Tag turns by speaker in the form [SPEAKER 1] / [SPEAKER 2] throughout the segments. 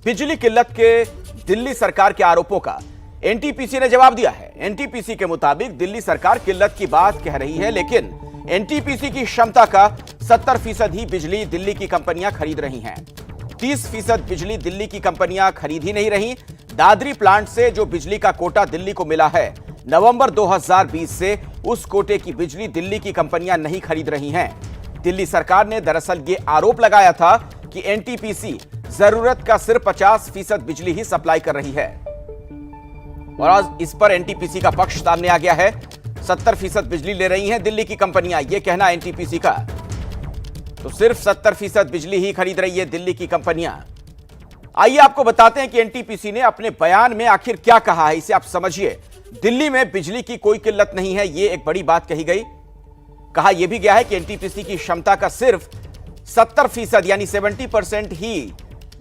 [SPEAKER 1] बिजली किल्लत के दिल्ली सरकार के आरोपों का एनटीपीसी ने जवाब दिया है। एनटीपीसी के मुताबिक दिल्ली सरकार किल्लत की बात कह रही है, लेकिन एनटीपीसी की क्षमता का 70% ही बिजली दिल्ली की कंपनियां खरीद रही हैं। 30% बिजली दिल्ली की कंपनियां खरीद ही नहीं रही। दादरी प्लांट से जो बिजली का कोटा दिल्ली को मिला है, नवंबर 2020 से उस कोटे की बिजली दिल्ली की कंपनियां नहीं खरीद रही हैं। दिल्ली सरकार ने दरअसल ये आरोप लगाया था कि एनटीपीसी जरूरत का सिर्फ 50% बिजली ही सप्लाई कर रही है, और आज इस पर एनटीपीसी का पक्ष सामने आ गया है। 70% बिजली ले रही हैं दिल्ली की कंपनियां, यह कहना एनटीपीसी का। तो सिर्फ 70% बिजली ही खरीद रही है दिल्ली की कंपनियां। आइए आपको बताते हैं कि एनटीपीसी ने अपने बयान में आखिर क्या कहा है, इसे आप समझिए। दिल्ली में बिजली की कोई किल्लत नहीं है, यह एक बड़ी बात कही गई। कहा यह भी गया है कि एनटीपीसी की क्षमता का सिर्फ 70% यानी 70% ही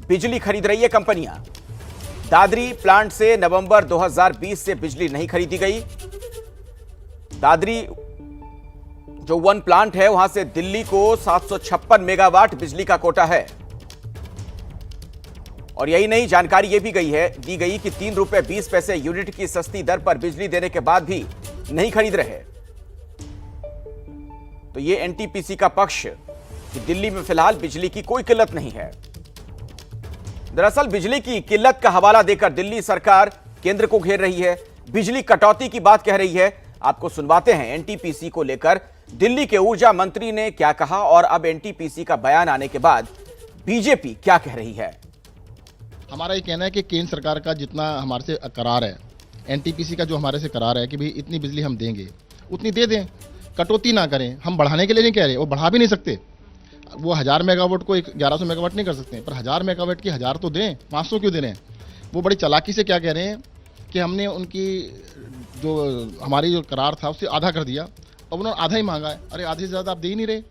[SPEAKER 1] बिजली खरीद रही है कंपनियां। दादरी प्लांट से नवंबर 2020 से बिजली नहीं खरीदी गई। दादरी जो वन प्लांट है, वहां से दिल्ली को 756 मेगावाट बिजली का कोटा है। और यही नहीं, जानकारी यह भी दी गई कि ₹3.20 यूनिट की सस्ती दर पर बिजली देने के बाद भी नहीं खरीद रहे। तो यह एनटीपीसी का पक्ष कि दिल्ली में फिलहाल बिजली की कोई किल्लत नहीं है। दरअसल बिजली की किल्लत का हवाला देकर दिल्ली सरकार केंद्र को घेर रही है, बिजली कटौती की बात कह रही है। आपको सुनवाते हैं एनटीपीसी को लेकर दिल्ली के ऊर्जा मंत्री ने क्या कहा, और अब एनटीपीसी का बयान आने के बाद बीजेपी क्या कह रही है।
[SPEAKER 2] हमारा ये कहना है कि केंद्र सरकार का जितना हमारे से करार है, एनटीपीसी का जो हमारे से करार है कि भाई इतनी बिजली हम देंगे, उतनी दे दें, कटौती ना करें। हम बढ़ाने के लिए नहीं कह रहे, वो बढ़ा भी नहीं सकते। वो 1000 मेगावाट को 1100 मेगावाट नहीं कर सकते, पर 1000 मेगावाट की 1000 तो दें, 500 क्यों दे रहे हैं। वो बड़ी चालाकी से क्या कह रहे हैं कि हमने उनकी जो हमारी जो करार था उससे आधा कर दिया, अब उन्होंने आधा ही मांगा है। अरे आधे से ज़्यादा आप दे ही नहीं रहे,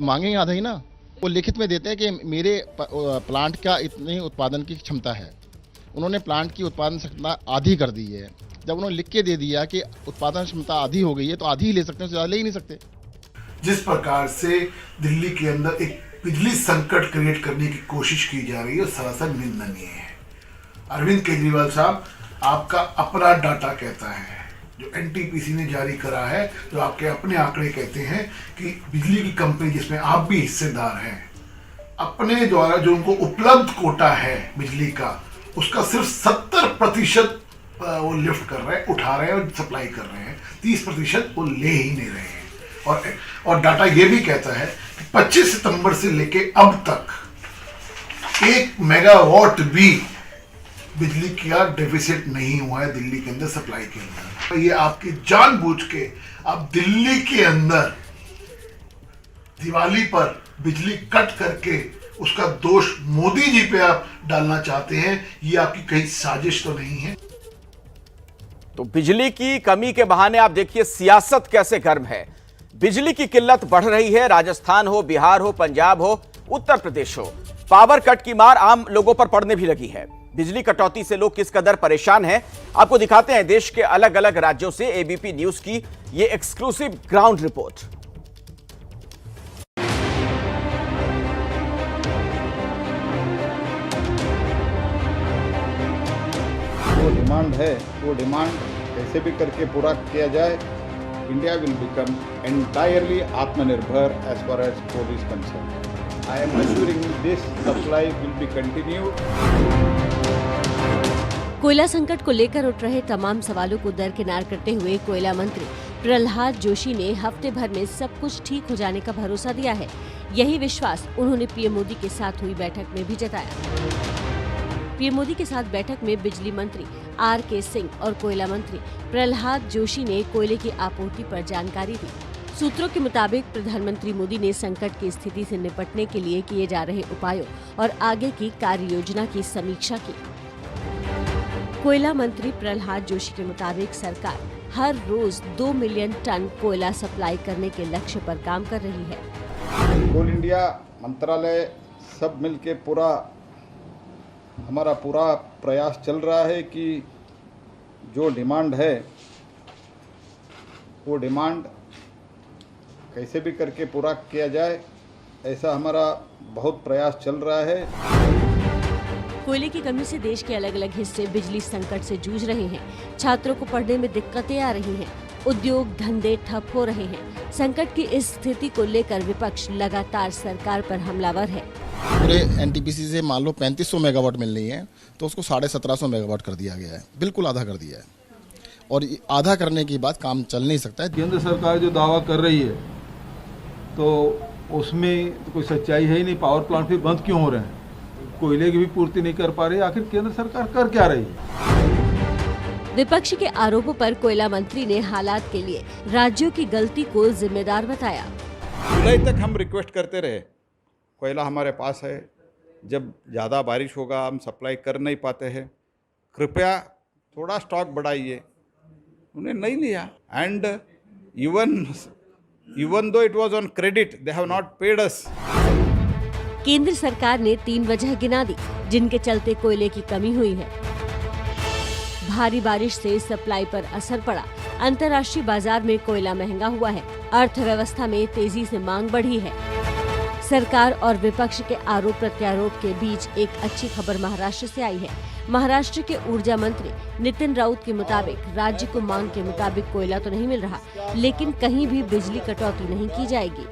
[SPEAKER 2] मांगेंगे आधा ही ना। वो लिखित में देते हैं कि मेरे प्लांट का इतनी उत्पादन की क्षमता है। उन्होंने प्लांट की उत्पादन क्षमता आधी कर दी है। जब उन्होंने लिख के दे दिया कि उत्पादन क्षमता आधी हो गई है, तो आधी ही ले सकते हैं, उससे ज़्यादा ले ही नहीं सकते।
[SPEAKER 3] जिस प्रकार से दिल्ली के अंदर एक बिजली संकट क्रिएट करने की कोशिश की जा रही है, सरासर निंदनीय है। अरविंद केजरीवाल साहब, आपका अपना डाटा कहता है, जो एनटीपीसी ने जारी करा है, जो आपके अपने आंकड़े कहते हैं कि बिजली की कंपनी जिसमें आप भी हिस्सेदार हैं, अपने द्वारा जो उनको उपलब्ध कोटा है बिजली का, उसका सिर्फ 70% वो लिफ्ट कर रहे हैं, उठा रहे हैं और सप्लाई कर रहे हैं। 30% वो ले ही नहीं रहे हैं। और डाटा ये भी कहता है कि 25 सितंबर से लेके अब तक 1 मेगावाट भी बिजली का डेफिसिट नहीं हुआ है दिल्ली के अंदर सप्लाई के अंदर। ये आपकी जानबूझ के आप दिल्ली के अंदर दिवाली पर बिजली कट करके उसका दोष मोदी जी पे आप डालना चाहते हैं। ये आपकी कहीं साजिश तो नहीं है।
[SPEAKER 1] तो बिजली की कमी के बहाने आप देखिए सियासत कैसे गर्म है। बिजली की किल्लत बढ़ रही है। राजस्थान हो, बिहार हो, पंजाब हो, उत्तर प्रदेश हो, पावर कट की मार आम लोगों पर पड़ने भी लगी है। बिजली कटौती से लोग किस कदर परेशान हैं, आपको दिखाते हैं देश के अलग अलग राज्यों से एबीपी न्यूज की ये एक्सक्लूसिव ग्राउंड रिपोर्ट।
[SPEAKER 4] वो डिमांड है, वो डिमांड कैसे भी करके पूरा किया जाए। India will become entirely Atmanirbhar as far as coal is concerned. I am assuring this supply will be continued.
[SPEAKER 5] कोयला संकट को लेकर उठ रहे तमाम सवालों को दरकिनार करते हुए कोयला मंत्री प्रहलाद जोशी ने हफ्ते भर में सब कुछ ठीक हो जाने का भरोसा दिया है। यही विश्वास उन्होंने पीएम मोदी के साथ हुई बैठक में भी जताया। पीएम मोदी के साथ बैठक में बिजली मंत्री आर.के. सिंह और कोयला मंत्री प्रहलाद जोशी ने कोयले की आपूर्ति पर जानकारी दी। सूत्रों के मुताबिक प्रधानमंत्री मोदी ने संकट की स्थिति से निपटने के लिए किए जा रहे उपायों और आगे की कार्य योजना की समीक्षा की। कोयला मंत्री प्रहलाद जोशी के मुताबिक सरकार हर रोज 2 मिलियन टन कोयला सप्लाई करने के लक्ष्य पर काम कर रही है।
[SPEAKER 4] कोल इंडिया मंत्रालय सब मिलके हमारा पूरा प्रयास चल रहा है कि जो डिमांड है वो डिमांड कैसे भी करके पूरा किया जाए, ऐसा हमारा बहुत प्रयास चल रहा है।
[SPEAKER 5] कोयले की कमी से देश के अलग अलग हिस्से बिजली संकट से जूझ रहे हैं। छात्रों को पढ़ने में दिक्कतें आ रही हैं। उद्योग धंधे ठप हो रहे हैं। संकट की इस स्थिति को लेकर विपक्ष लगातार सरकार पर हमलावर है।
[SPEAKER 2] पूरे एनटीपीसी से मान लो 3500 मेगावाट मिल रही है, तो उसको 1750 मेगावाट कर दिया गया है, बिल्कुल आधा कर दिया है। और आधा करने के बाद काम चल नहीं सकता है।
[SPEAKER 6] केंद्र सरकार जो दावा कर रही है तो उसमें तो कोई सच्चाई है ही नहीं। पावर प्लांट फिर बंद क्यों हो रहे हैं? कोयले की भी पूर्ति नहीं कर पा रही। आखिर केंद्र सरकार कर क्या रही है?
[SPEAKER 5] विपक्ष के आरोपों पर कोयला मंत्री ने हालात के लिए राज्यों की गलती को जिम्मेदार बताया।
[SPEAKER 4] जुलाई तक हम रिक्वेस्ट करते रहे, कोयला हमारे पास है, जब ज़्यादा बारिश होगा हम सप्लाई कर नहीं पाते हैं, कृपया थोड़ा स्टॉक बढ़ाइए। उन्हें नहीं लिया। And even though it was on credit, they have not paid us.
[SPEAKER 5] केंद्र सरकार ने 3 वजह गिना दी जिनके चलते कोयले की कमी हुई है। भारी बारिश से सप्लाई पर असर पड़ा। अंतर्राष्ट्रीय बाजार में कोयला महंगा हुआ है। अर्थव्यवस्था में तेजी से मांग बढ़ी है। सरकार और विपक्ष के आरोप प्रत्यारोप के बीच एक अच्छी खबर महाराष्ट्र से आई है। महाराष्ट्र के ऊर्जा मंत्री नितिन राउत के मुताबिक राज्य को मांग के मुताबिक कोयला तो नहीं मिल रहा, लेकिन कहीं भी बिजली कटौती नहीं की जाएगी।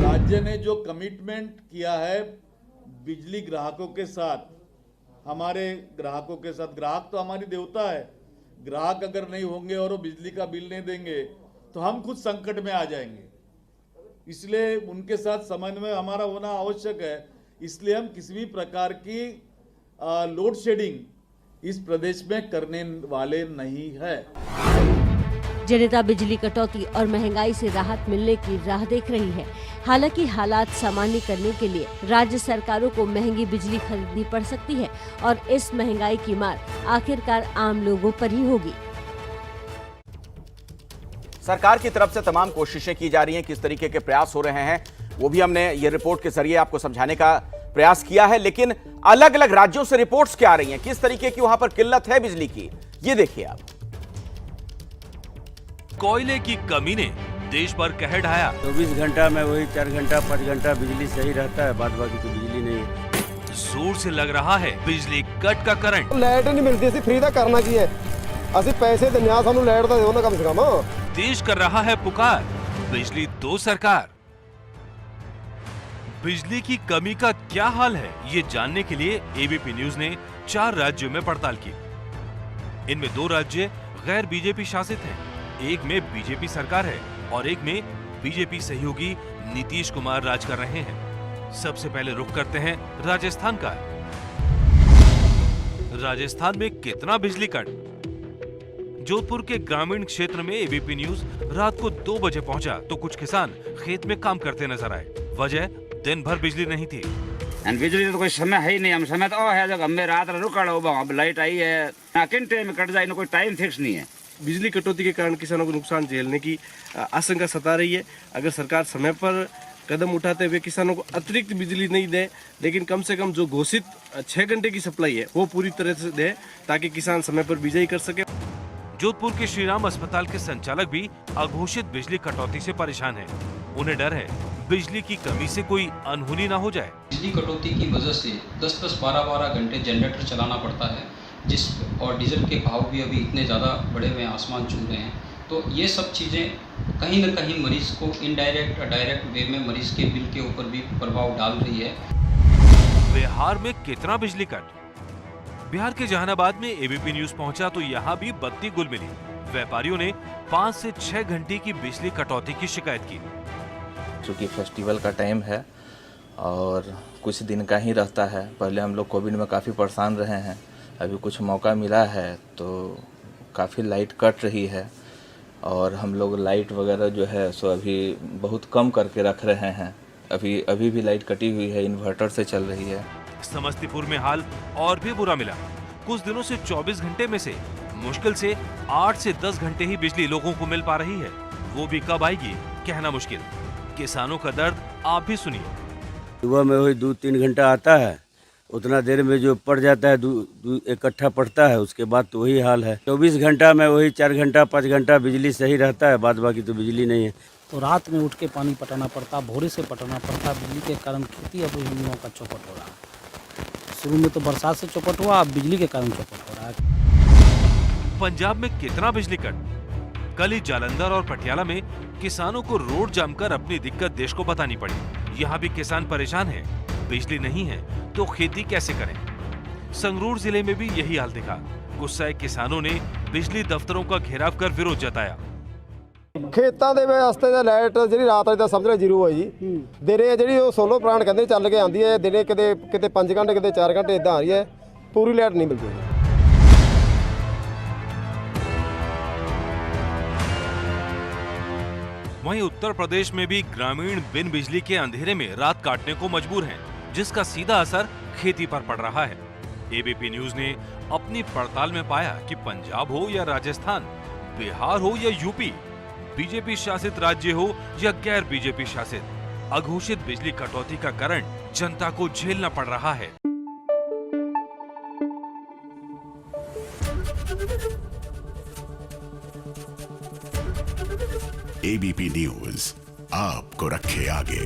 [SPEAKER 7] राज्य ने जो कमिटमेंट किया है बिजली ग्राहकों के साथ, हमारे ग्राहकों के साथ, ग्राहक तो हमारी देवता है। ग्राहक अगर नहीं होंगे और वो बिजली का बिल नहीं देंगे तो हम खुद संकट में आ जाएंगे। इसलिए उनके साथ समन्वय हमारा होना आवश्यक है। इसलिए हम किसी भी प्रकार की लोड शेडिंग इस प्रदेश में करने वाले नहीं है।
[SPEAKER 5] जनता बिजली कटौती और महंगाई से राहत मिलने की राह देख रही है। हालांकि हालात सामान्य करने के लिए राज्य सरकारों को महंगी बिजली खरीदनी पड़ सकती है और इस महंगाई की मार आखिरकार आम लोगों पर ही होगी।
[SPEAKER 1] सरकार की तरफ से तमाम कोशिशें की जा रही हैं, किस तरीके के प्रयास हो रहे हैं वो भी हमने ये रिपोर्ट के जरिए आपको समझाने का प्रयास किया है। लेकिन अलग अलग राज्यों से रिपोर्ट्स क्या आ रही हैं, किस तरीके की वहां पर किल्लत है बिजली की, ये देखिए आप।
[SPEAKER 8] कोयले की कमी ने देश पर कहर ढाया।
[SPEAKER 9] 24 घंटा में वही 4 घंटा 5 घंटा बिजली सही रहता है, बाद बाकी तो बिजली नहीं है।
[SPEAKER 8] जोर से लग रहा है बिजली कट का करंट।
[SPEAKER 10] लाइट नहीं मिलती, असि फ्री दा करना की है, असि पैसे देने आ, सानू लाइट दा दिओ ना कम से कम।
[SPEAKER 8] देश कर रहा है पुकार, बिजली दो सरकार। बिजली की कमी का क्या हाल है, ये जानने के लिए एबीपी न्यूज ने 4 राज्यों में पड़ताल की। इनमें 2 राज्य गैर बीजेपी शासित हैं, एक में बीजेपी सरकार है और एक में बीजेपी सहयोगी नीतीश कुमार राज कर रहे हैं। सबसे पहले रुख करते हैं राजस्थान का। राजस्थान में कितना बिजली कट? जोधपुर के ग्रामीण क्षेत्र में एबीपी न्यूज रात को 2 बजे पहुंचा तो कुछ किसान खेत में काम करते नजर आए। वजह, दिन भर बिजली नहीं थी।
[SPEAKER 9] बिजली तो कोई समय है ही नहीं। हम समय तो है जब हमें रात रुका अब लाइट आई है, किन टाइम में कट जाए, कोई टाइम फिक्स नहीं है।
[SPEAKER 10] बिजली कटौती के कारण किसानों को नुकसान झेलने की आशंका सता रही है। अगर सरकार समय पर कदम उठाते हुए किसानों को अतिरिक्त बिजली नहीं दे, लेकिन कम से कम जो घोषित 6 घंटे की सप्लाई है वो पूरी तरह से दे, ताकि किसान समय पर बिजाई कर सके।
[SPEAKER 8] जोधपुर के श्रीराम अस्पताल के संचालक भी अघोषित बिजली कटौती से परेशान हैं। उन्हें डर है बिजली की कमी से कोई अनहोनी ना हो जाए।
[SPEAKER 11] बिजली कटौती की वजह से 10-10, 12-12 घंटे जनरेटर चलाना पड़ता है, और डीजल के भाव भी अभी इतने ज़्यादा बढ़े हुए आसमान छू रहे हैं। तो ये सब चीज़ें कहीं न कहीं मरीज को इनडायरेक्ट डायरेक्ट वे में मरीज के बिल के ऊपर भी प्रभाव डाल रही है।
[SPEAKER 8] बिहार में कितना बिजली कट? बिहार के जहानाबाद में एबीपी न्यूज पहुंचा तो यहाँ भी बत्ती गुल मिली। व्यापारियों ने 5 से 6 घंटे की बिजली कटौती की शिकायत की।
[SPEAKER 12] चूँकि फेस्टिवल का टाइम है और कुछ दिन का ही रहता है, पहले हम लोग कोविड में काफ़ी परेशान रहे हैं, अभी कुछ मौका मिला है तो काफ़ी लाइट कट रही है और हम लोग लाइट वगैरह जो है सो अभी बहुत कम करके रख रहे हैं। अभी भी लाइट कटी हुई है, इन्वर्टर से चल रही है।
[SPEAKER 8] समस्तीपुर में हाल और भी बुरा मिला। कुछ दिनों से 24 घंटे में से मुश्किल से 8 से 10 घंटे ही बिजली लोगों को मिल पा रही है। वो भी कब आएगी कहना मुश्किल। किसानों का दर्द आप भी सुनिए।
[SPEAKER 9] सुबह में वही 2-3 घंटा आता है, उतना देर में जो पड़ जाता है इकट्ठा पड़ता है, उसके बाद तो वही हाल है। 24 घंटा में वही 4 घंटा 5 घंटा बिजली सही रहता है, बाद बाकी तो बिजली नहीं है।
[SPEAKER 13] तो रात में उठ के पानी पटाना पड़ता, भोरे से पटाना पड़ता। बिजली के कारण खेती अब हम लोगों का चौपट हो रहा है। शुरू में तो बरसात से चौपट हुआ, अब बिजली के कारण चौपट हो रहा है।
[SPEAKER 8] पंजाब में कितना बिजली कट? कल ही जालंधर और पटियाला में किसानों को रोड जाम कर अपनी दिक्कत देश को बतानी पड़ी। यहाँ भी किसान परेशान हैं, बिजली नहीं है तो खेती कैसे करें? संगरूर जिले में भी यही हाल दिखा। गुस्साए किसानों ने बिजली दफ्तरों का घेराव कर विरोध जताया।
[SPEAKER 14] ਖੇਤਾਂ ਦੇ ਵਾਸਤੇ ਤਾਂ ਲਾਈਟ ਜਿਹੜੀ ਰਾਤ ਵਾਲੀ ਤਾਂ ਸਮਝ ਲਓ ਜ਼ੀਰੋ ਹੈ ਜੀ। ਦਿਨੇ ਜਿਹੜੀ ਉਹ ਸੋਲਰ ਪਲਾਂਟ ਕਹਿੰਦੇ ਚੱਲ ਕੇ ਆਉਂਦੀ ਹੈ, ਦਿਨੇ ਕਿਤੇ 5 ਘੰਟੇ ਕਿਤੇ 4 ਘੰਟੇ ਇਦਾਂ ਆ ਰਹੀ ਹੈ, ਪੂਰੀ ਲਾਈਟ ਨਹੀਂ ਮਿਲਦੀ।
[SPEAKER 8] वहीं उत्तर प्रदेश में भी ग्रामीण बिन बिजली के अंधेरे में रात काटने को मजबूर हैं, जिसका सीधा असर खेती पर पड़ रहा है। एबीपी न्यूज ने अपनी पड़ताल में पाया कि पंजाब हो या राजस्थान, बिहार हो या यूपी, बीजेपी शासित राज्य हो या गैर बीजेपी शासित, अघोषित बिजली कटौती का कारण जनता को झेलना पड़ रहा है।
[SPEAKER 15] एबीपी न्यूज आपको रखे आगे।